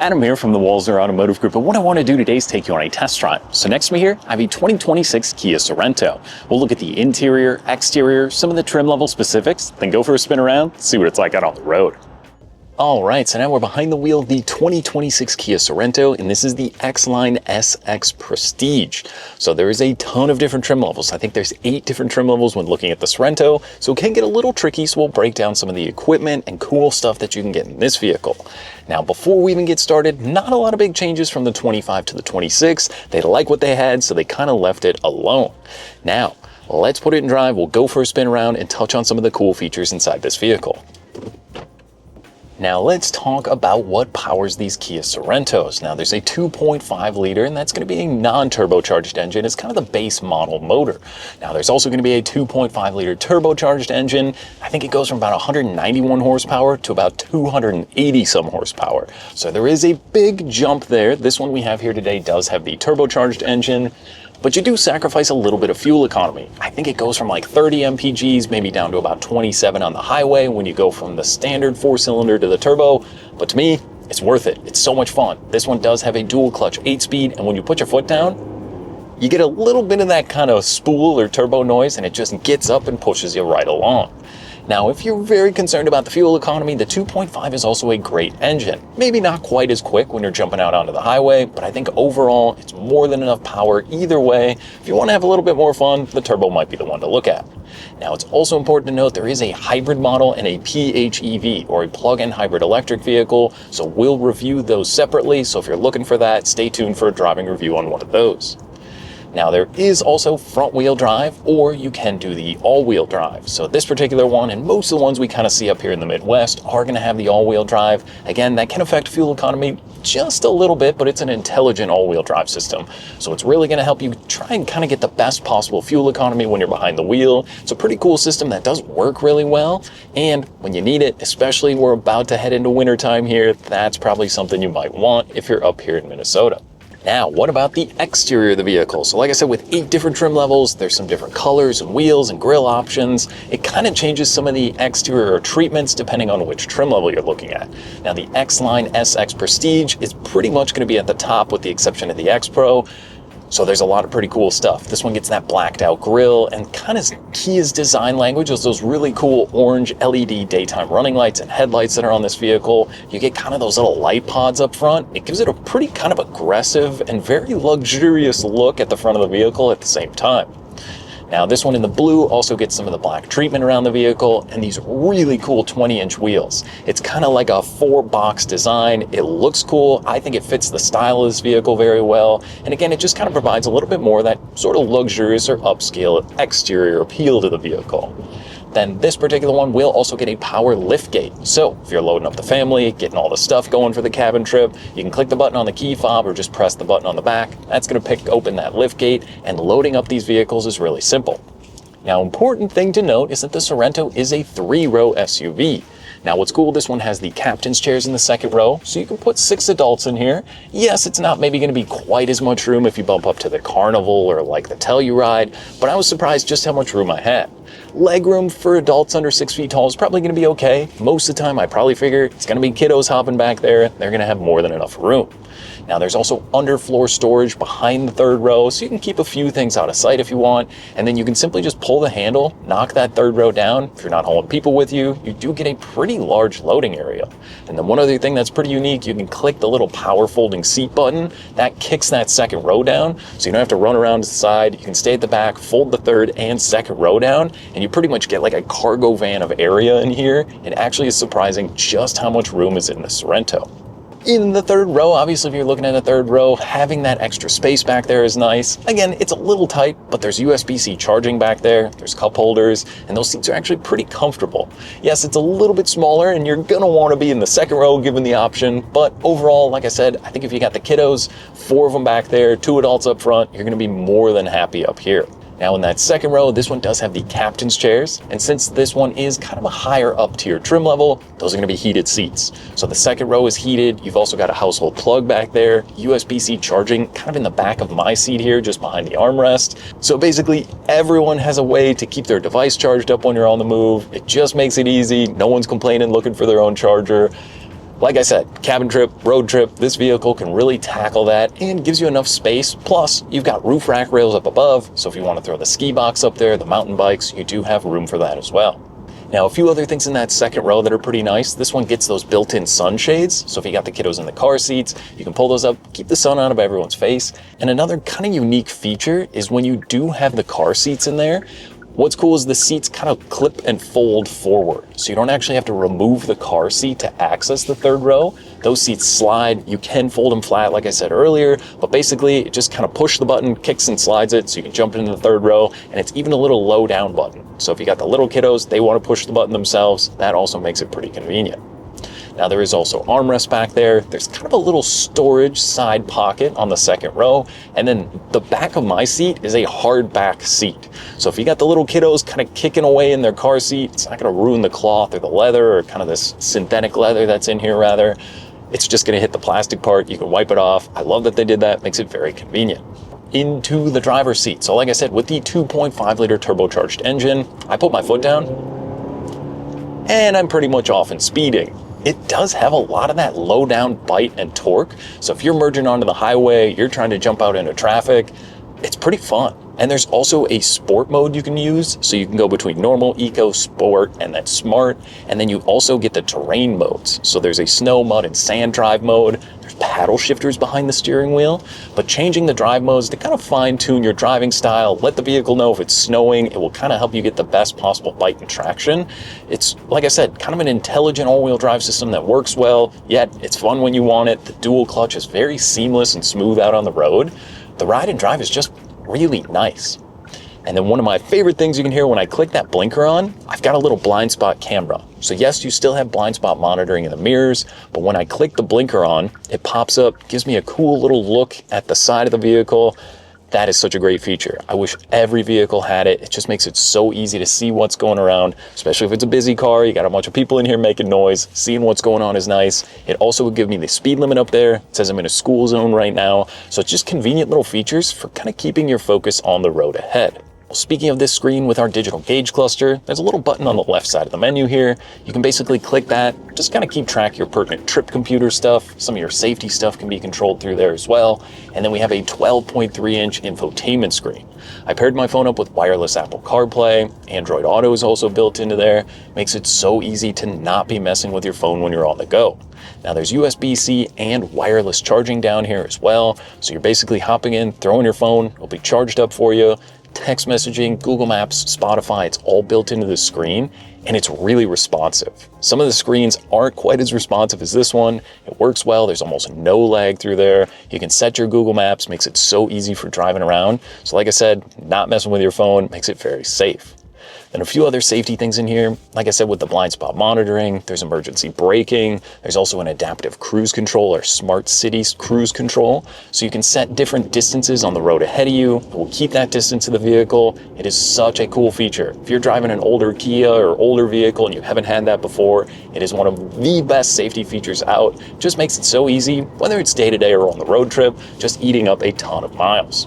Adam here from the Walzer Automotive Group, and what I want to do today is take you on a test drive. So next to me here, I have a 2026 Kia Sorento. We'll look at the interior, exterior, some of the trim level specifics, then go for a spin around, see what it's like out on the road. All right, so now we're behind the wheel of the 2026 Kia Sorento, and this is the X-Line SX Prestige. So there is a ton of different trim levels. I think there's 8 different trim levels when looking at the Sorento, so it can get a little tricky, so we'll break down some of the equipment and cool stuff that you can get in this vehicle. Now, before we even get started, not a lot of big changes from the 25 to the 26. They like what they had, so they kind of left it alone. Now, let's put it in drive, we'll go for a spin around and touch on some of the cool features inside this vehicle. Now let's talk about what powers these Kia Sorentos. Now there's a 2.5 liter, and that's going to be a non-turbocharged engine. It's kind of the base model motor. Now there's also going to be a 2.5 liter turbocharged engine. I think it goes from about 191 horsepower to about 280 some horsepower. So there is a big jump there. This one we have here today does have the turbocharged engine, but you do sacrifice a little bit of fuel economy. I think it goes from like 30 mpgs, maybe down to about 27 on the highway when you go from the standard 4-cylinder to the turbo. But to me, it's worth it. It's so much fun. This one does have a dual clutch 8-speed, and when you put your foot down, you get a little bit of that kind of spool or turbo noise, and it just gets up and pushes you right along. Now, if you're very concerned about the fuel economy, the 2.5 is also a great engine. Maybe not quite as quick when you're jumping out onto the highway, but I think overall it's more than enough power either way. If you want to have a little bit more fun, the turbo might be the one to look at. Now, it's also important to note there is a hybrid model and a PHEV, or a plug-in hybrid electric vehicle, so we'll review those separately. So if you're looking for that, stay tuned for a driving review on one of those. Now there is also front wheel drive, or you can do the all-wheel drive. So this particular one, and most of the ones we kind of see up here in the Midwest, are going to have the all-wheel drive. Again, that can affect fuel economy just a little bit, but it's an intelligent all-wheel drive system. So it's really going to help you try and kind of get the best possible fuel economy when you're behind the wheel. It's a pretty cool system that does work really well. And when you need it, especially we're about to head into wintertime here, that's probably something you might want if you're up here in Minnesota. Now, what about the exterior of the vehicle? So like I said, with 8 different trim levels, there's some different colors and wheels and grille options. It kind of changes some of the exterior treatments depending on which trim level you're looking at. Now, the X-Line SX Prestige is pretty much going to be at the top with the exception of the X Pro. So there's a lot of pretty cool stuff. This one gets that blacked out grille, and kind of Kia's design language is those really cool orange LED daytime running lights and headlights that are on this vehicle. You get kind of those little light pods up front. It gives it a pretty kind of aggressive and very luxurious look at the front of the vehicle at the same time. Now this one in the blue also gets some of the black treatment around the vehicle and these really cool 20-inch wheels. It's kind of like a 4-box design. It looks cool. I think it fits the style of this vehicle very well. And again, it just kind of provides a little bit more of that sort of luxurious or upscale exterior appeal to the vehicle. Then this particular one will also get a power lift gate. So if you're loading up the family, getting all the stuff going for the cabin trip, you can click the button on the key fob or just press the button on the back. That's going to pick open that lift gate, and loading up these vehicles is really simple. Now, important thing to note is that the Sorento is a 3-row SUV. Now, what's cool, this one has the captain's chairs in the second row, so you can put 6 adults in here. Yes, it's not maybe going to be quite as much room if you bump up to the Carnival or like the Telluride, but I was surprised just how much room I had. Legroom for adults under 6 feet tall is probably going to be okay. Most of the time, I probably figure it's going to be kiddos hopping back there. They're going to have more than enough room. Now, there's also underfloor storage behind the 3rd row, so you can keep a few things out of sight if you want, and then you can simply just pull the handle, knock that 3rd row down. If you're not hauling people with you, you do get a pretty large loading area. And then one other thing that's pretty unique, you can click the little power folding seat button. That kicks that 2nd row down, so you don't have to run around to the side. You can stay at the back, fold the 3rd and 2nd row down, and you pretty much get like a cargo van of area in here. It actually is surprising just how much room is in the Sorento. In the 3rd row, obviously if you're looking at a 3rd row, having that extra space back there is nice. Again, it's a little tight, but there's USB-C charging back there, there's cup holders, and those seats are actually pretty comfortable. Yes, it's a little bit smaller and you're gonna wanna be in the 2nd row given the option, but overall, like I said, I think if you got the kiddos, 4 of them back there, 2 adults up front, you're gonna be more than happy up here. Now in that 2nd row, this one does have the captain's chairs, and since this one is kind of a higher up tier trim level, those are going to be heated seats. So the 2nd row is heated. You've also got a household plug back there, USB-C charging kind of in the back of my seat here, just behind the armrest. So basically everyone has a way to keep their device charged up when you're on the move. It just makes it easy. No one's complaining looking for their own charger. Like I said, cabin trip, road trip, this vehicle can really tackle that and gives you enough space. Plus, you've got roof rack rails up above, so if you want to throw the ski box up there, the mountain bikes, you do have room for that as well. Now, a few other things in that second row that are pretty nice. This one gets those built-in sunshades, so if you got the kiddos in the car seats, you can pull those up, keep the sun out of everyone's face. And another kind of unique feature is when you do have the car seats in there, what's cool is the seats kind of clip and fold forward, so you don't actually have to remove the car seat to access the third row. Those seats slide. You can fold them flat, like I said earlier, but basically just kind of push the button, kicks and slides it, so you can jump into the third row, and it's even a little low down button. So if you got the little kiddos, they want to push the button themselves, that also makes it pretty convenient. Now there is also armrest back there. There's kind of a little storage side pocket on the second row. And then the back of my seat is a hard back seat. So if you got the little kiddos kind of kicking away in their car seat, it's not going to ruin the cloth or the leather, or kind of this synthetic leather that's in here rather. It's just going to hit the plastic part. You can wipe it off. I love that they did that. Makes it very convenient. Into the driver's seat. So like I said, with the 2.5 liter turbocharged engine, I put my foot down and I'm pretty much off and speeding. It does have a lot of that low down bite and torque. So if you're merging onto the highway, you're trying to jump out into traffic, it's pretty fun. And there's also a sport mode you can use. So you can go between normal, eco, sport, and then smart. And then you also get the terrain modes. So there's a snow, mud, and sand drive mode. There's paddle shifters behind the steering wheel. But changing the drive modes to kind of fine tune your driving style, let the vehicle know if it's snowing. It will kind of help you get the best possible bite and traction. It's, like I said, kind of an intelligent all-wheel drive system that works well, yet it's fun when you want it. The dual clutch is very seamless and smooth out on the road. The ride and drive is just really nice. And then one of my favorite things you can hear when I click that blinker on, I've got a little blind spot camera. So yes, you still have blind spot monitoring in the mirrors, but when I click the blinker on, it pops up, gives me a cool little look at the side of the vehicle. That is such a great feature. I wish every vehicle had it. It just makes it so easy to see what's going around, especially if it's a busy car. You got a bunch of people in here making noise. Seeing what's going on is nice. It also would give me the speed limit up there. It says I'm in a school zone right now. So it's just convenient little features for kind of keeping your focus on the road ahead. Speaking of this screen with our digital gauge cluster, there's a little button on the left side of the menu here. You can basically click that, just kind of keep track of your pertinent trip computer stuff. Some of your safety stuff can be controlled through there as well. And then we have a 12.3-inch infotainment screen. I paired my phone up with wireless Apple CarPlay. Android Auto is also built into there. Makes it so easy to not be messing with your phone when you're on the go. Now there's USB-C and wireless charging down here as well. So you're basically hopping in, throwing your phone, it'll be charged up for you. Text messaging, Google Maps, Spotify, it's all built into the screen, and it's really responsive. Some of the screens aren't quite as responsive as this one. It works well. There's almost no lag through there. You can set your Google Maps, makes it so easy for driving around. So like I said, not messing with your phone makes it very safe. And a few other safety things in here. Like I said, with the blind spot monitoring, there's emergency braking. There's also an adaptive cruise control or smart cities cruise control. So you can set different distances on the road ahead of you. It will keep that distance of the vehicle. It is such a cool feature. If you're driving an older Kia or older vehicle and you haven't had that before, it is one of the best safety features out. Just makes it so easy, whether it's day-to-day or on the road trip, just eating up a ton of miles.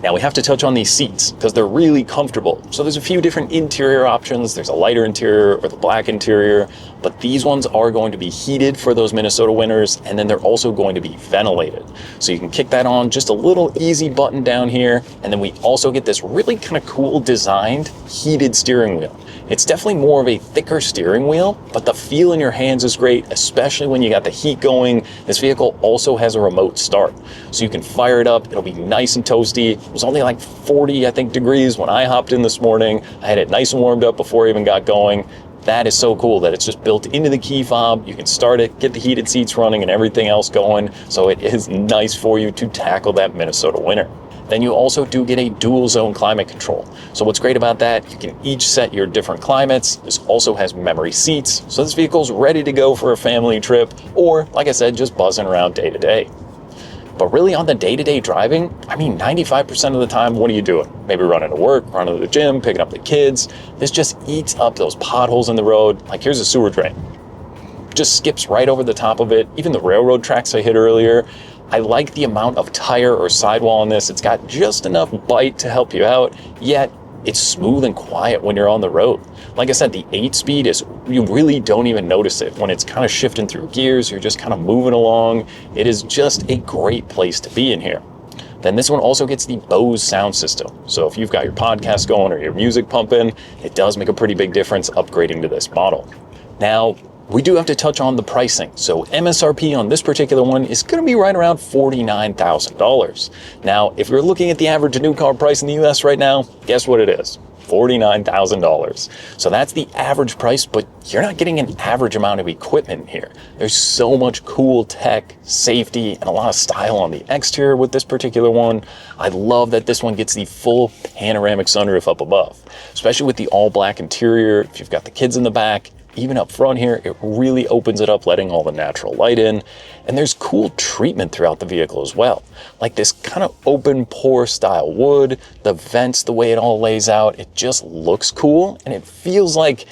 Now we have to touch on these seats because they're really comfortable. So there's a few different interior options. There's a lighter interior or the black interior, but these ones are going to be heated for those Minnesota winters, and then they're also going to be ventilated. So you can kick that on, just a little easy button down here, and then we also get this really kind of cool designed heated steering wheel. It's definitely more of a thicker steering wheel, but the feel in your hands is great, especially when you got the heat going. This vehicle also has a remote start, so you can fire it up. It'll be nice and toasty. It was only like 40, I think, degrees when I hopped in this morning. I had it nice and warmed up before I even got going. That is so cool that it's just built into the key fob. You can start it, get the heated seats running and everything else going. So it is nice for you to tackle that Minnesota winter. Then you also do get a dual zone climate control. So what's great about that, you can each set your different climates. This also has memory seats. So this vehicle's ready to go for a family trip or, like I said, just buzzing around day to day. But really on the day-to-day driving, I mean, 95% of the time, what are you doing? Maybe running to work, running to the gym, picking up the kids. This just eats up those potholes in the road. Like here's a sewer drain. Just skips right over the top of it. Even the railroad tracks I hit earlier. I like the amount of tire or sidewall on this. It's got just enough bite to help you out, yet it's smooth and quiet when you're on the road. Like I said, the 8-speed is, you really don't even notice it. When it's kind of shifting through gears, you're just kind of moving along. It is just a great place to be in here. Then this one also gets the Bose sound system. So if you've got your podcast going or your music pumping, it does make a pretty big difference upgrading to this model. Now, we do have to touch on the pricing. So MSRP on this particular one is going to be right around $49,000. Now, if you're looking at the average new car price in the US right now, guess what it is? $49,000. So that's the average price, but you're not getting an average amount of equipment here. There's so much cool tech, safety, and a lot of style on the exterior with this particular one. I love that this one gets the full panoramic sunroof up above, especially with the all black interior. If you've got the kids in the back, even up front here, it really opens it up, letting all the natural light in. And there's cool treatment throughout the vehicle as well. Like this kind of open pore style wood, the vents, the way it all lays out, it just looks cool. And it feels like,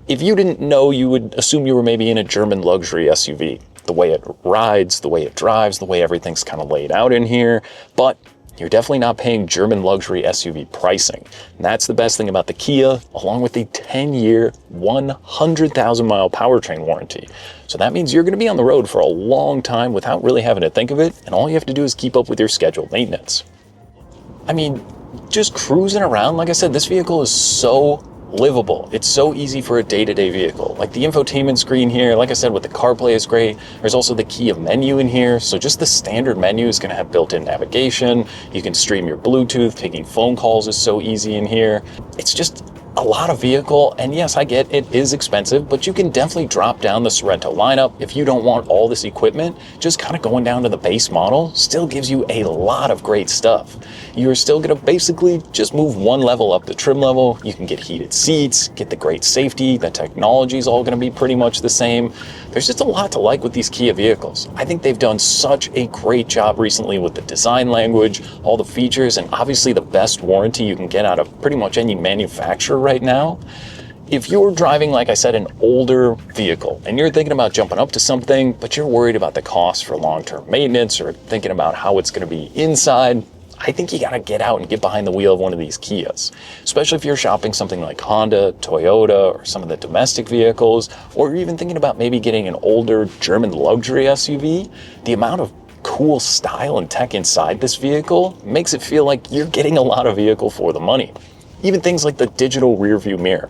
if you didn't know, you would assume you were maybe in a German luxury SUV. The way it rides, the way it drives, the way everything's kind of laid out in here. But you're definitely not paying German luxury SUV pricing. And that's the best thing about the Kia, along with the 10-year, 100,000-mile powertrain warranty. So that means you're going to be on the road for a long time without really having to think of it, and all you have to do is keep up with your scheduled maintenance. I mean, just cruising around, like I said, this vehicle is so livable. It's so easy for a day-to-day vehicle. Like the infotainment screen here, like I said, with the CarPlay is great. There's also the Kia menu in here. So just the standard menu is going to have built-in navigation. You can stream your Bluetooth. Taking phone calls is so easy in here. It's just a lot of vehicle, and yes, I get it is expensive, but you can definitely drop down the Sorento lineup if you don't want all this equipment. Just kind of going down to the base model still gives you a lot of great stuff. You're still going to basically just move one level up the trim level. You can get heated seats, get the great safety. The technology is all going to be pretty much the same. There's just a lot to like with these Kia vehicles. I think they've done such a great job recently with the design language, all the features, and obviously the best warranty you can get out of pretty much any manufacturer right now. If you're driving, like I said, an older vehicle and you're thinking about jumping up to something, but you're worried about the cost for long-term maintenance or thinking about how it's going to be inside, I think you got to get out and get behind the wheel of one of these Kias, especially if you're shopping something like Honda, Toyota, or some of the domestic vehicles, or you're even thinking about maybe getting an older German luxury SUV. The amount of cool style and tech inside this vehicle makes it feel like you're getting a lot of vehicle for the money. Even things like the digital rear view mirror.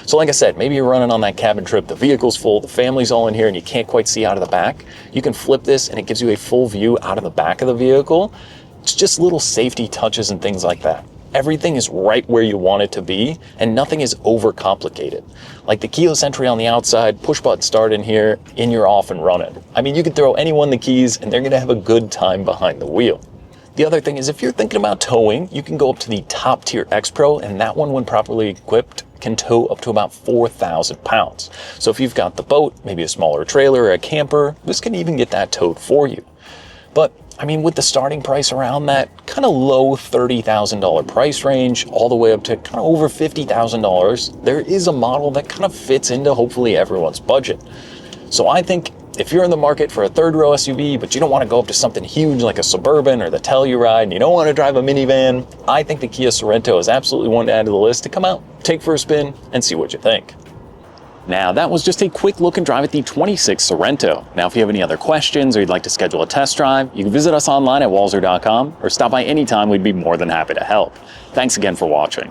So like I said, maybe you're running on that cabin trip, the vehicle's full, the family's all in here, and you can't quite see out of the back. You can flip this and it gives you a full view out of the back of the vehicle. It's just little safety touches and things like that. Everything is right where you want it to be, and nothing is overcomplicated. Like the keyless entry on the outside, push button start in here, and you're off and running. I mean, you could throw anyone the keys and they're gonna have a good time behind the wheel. The other thing is, if you're thinking about towing, you can go up to the top tier X Pro, and that one, when properly equipped, can tow up to about 4,000 pounds. So if you've got the boat, maybe a smaller trailer or a camper, this can even get that towed for you. But I mean, with the starting price around that kind of low $30,000 price range, all the way up to kind of over $50,000, there is a model that kind of fits into hopefully everyone's budget. So I think if you're in the market for a third row SUV, but you don't want to go up to something huge like a Suburban or the Telluride, and you don't want to drive a minivan, I think the Kia Sorento is absolutely one to add to the list to come out, take for a spin, and see what you think. Now, that was just a quick look and drive at the 26 Sorento. Now, if you have any other questions or you'd like to schedule a test drive, you can visit us online at walser.com or stop by anytime. We'd be more than happy to help. Thanks again for watching.